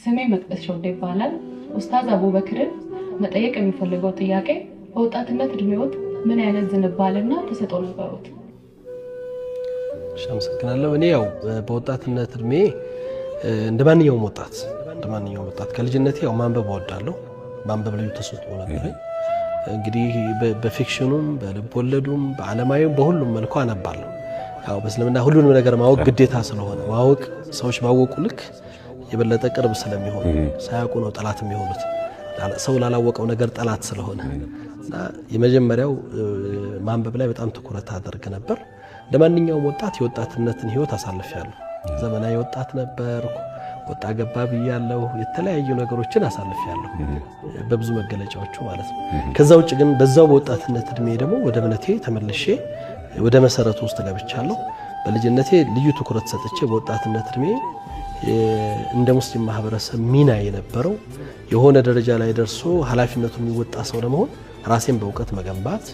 ስሜ መቅደስ ሾዴ ይባላል። ኡስታዝ አቡበክርን መጠየቅ የሚፈልገው ጥያቄ በወጣትነት እድሜዎት ምን አይነት ዝንባሌና ተሰጥኦ ነበሩት? አመሰግናለሁ። እኔ ያው በወጣትነት እድሜ እንደማንኛውም ወጣት ከልጅነቴ ያው ማንበብ እወዳለሁ። ማንበብ ልዩ ተሰጥኦ ነበር። እንግዲህ በፊክሽኑም በልብ ወለዱም በዓለማዊም በሁሉም መልኩ አነባለሁ። ያው በእስልምና ሁሉንም ነገር ማወቅ ግዴታ ስለሆነ ማወቅ ሰዎች ባወቁ ልክ የበለጠ ቅርብ ስለሚሆን ሳያውቁ ነው ጠላት የሚሆኑት። ሰው ላላወቀው ነገር ጠላት ስለሆነ እና የመጀመሪያው ማንበብ ላይ በጣም ትኩረት አደርግ ነበር። ለማንኛውም ወጣት የወጣትነትን ህይወት አሳልፌያለሁ። ዘመናዊ ወጣት ነበርኩ። ወጣ ገባ ብያለሁ። የተለያዩ ነገሮችን አሳልፌያለሁ በብዙ መገለጫዎቹ ማለት ነው። ከዛ ውጭ ግን በዛው በወጣትነት እድሜ ደግሞ ወደ እምነቴ ተመልሼ ወደ መሰረቱ ውስጥ ገብቻለሁ። በልጅነቴ ልዩ ትኩረት ሰጥቼ በወጣትነት እድሜ እንደ ሙስሊም ማህበረሰብ ሚና የነበረው የሆነ ደረጃ ላይ ደርሶ ኃላፊነቱን የሚወጣ ሰው ለመሆን ራሴን በእውቀት መገንባት፣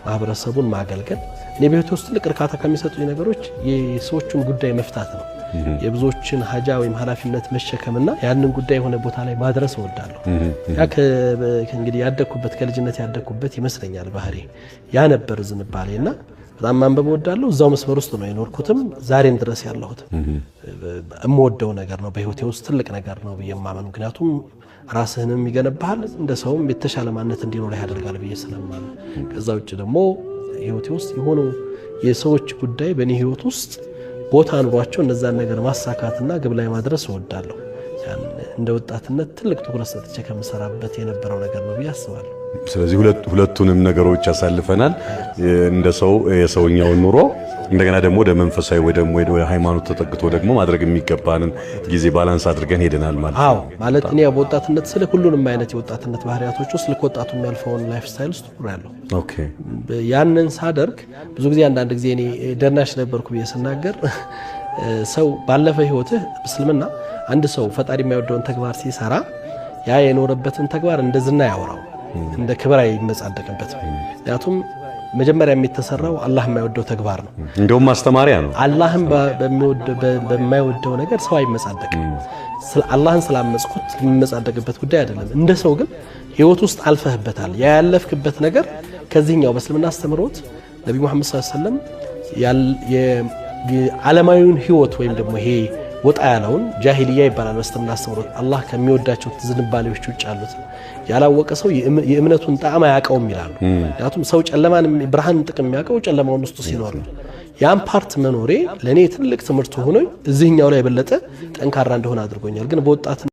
ማህበረሰቡን ማገልገል። እኔ በህይወቴ ውስጥ ትልቅ እርካታ ከሚሰጡኝ ነገሮች የሰዎችን ጉዳይ መፍታት ነው። የብዙዎችን ሀጃ ወይም ኃላፊነት መሸከምና ያንን ጉዳይ የሆነ ቦታ ላይ ማድረስ እወዳለሁ። ያ እንግዲህ ያደኩበት ከልጅነት ያደኩበት ይመስለኛል ባህሪ ያ ነበር ዝንባሌና በጣም ማንበብ እወዳለሁ። እዛው መስመር ውስጥ ነው የኖርኩትም ዛሬም ድረስ ያለሁት። እምወደው ነገር ነው በህይወቴ ውስጥ ትልቅ ነገር ነው ብዬ ማመን። ምክንያቱም ራስህንም ይገነባሃል እንደ ሰውም የተሻለ ማንነት እንዲኖር ያደርጋል ብዬ ስለማመን። ከዛ ውጭ ደግሞ ህይወቴ ውስጥ የሆኑ የሰዎች ጉዳይ በእኔ ህይወት ውስጥ ቦታ ኑሯቸው እነዛን ነገር ማሳካትና ግብ ላይ ማድረስ እወዳለሁ። እንደ ወጣትነት ትልቅ ትኩረት ሰጥቼ ከምሰራበት የነበረው ነገር ነው ብዬ አስባለሁ። ስለዚህ ሁለቱንም ነገሮች ያሳልፈናል። እንደ ሰው የሰውኛውን ኑሮ እንደገና ደግሞ ወደ መንፈሳዊ ወይ ደግሞ ወደ ሃይማኖት ተጠቅቶ ደግሞ ማድረግ የሚገባንን ጊዜ ባላንስ አድርገን ሄደናል ማለት ነው። አዎ ማለት እኔ በወጣትነት ስለ ሁሉንም አይነት የወጣትነት ባህሪያቶች ውስጥ ለወጣቱ የሚያልፈውን ላይፍ ስታይል ውስጥ ኖሬያለሁ። ኦኬ ያንን ሳደርግ ብዙ ጊዜ አንዳንድ ጊዜ እኔ ደናሽ ነበርኩ ብዬ ስናገር ሰው ባለፈ ህይወትህ እስልምና አንድ ሰው ፈጣሪ የማይወደውን ተግባር ሲሰራ ያ የኖረበትን ተግባር እንደ ዝና ያወራው እንደ ክብር አይመጻደቅበት። ምክንያቱም መጀመሪያ የሚተሰራው አላህ የማይወደው ተግባር ነው። እንደውም ማስተማሪያ ነው። አላህን በማይወደው ነገር ሰው አይመጻደቅም። አላህን ስላመጽኩት የሚመጻደቅበት ጉዳይ አይደለም። እንደ ሰው ግን ህይወት ውስጥ አልፈህበታል። ያ ያለፍክበት ነገር ከዚህኛው በእስልምና አስተምሮት ነብዩ መሐመድ ሰለላሁ ዐለይሂ ወሰለም የዓለማዊውን ህይወት ወይም ደግሞ ይሄ ወጣ ያለውን ጃሂልያ ይባላል በእስልምና አስተምሮት አላህ ከሚወዳቸው ዝንባሌዎች ውጭ ያሉት ያላወቀ ሰው የእምነቱን ጣዕም አያውቀውም ይላሉ። ምክንያቱም ሰው ጨለማን ብርሃን ጥቅም የሚያውቀው ጨለማውን ውስጥ ሲኖር ነው። ያን ፓርት መኖሬ ለኔ ትልቅ ትምህርት ሆኖ እዚህኛው ላይ የበለጠ ጠንካራ እንደሆነ አድርጎኛል። ግን በወጣት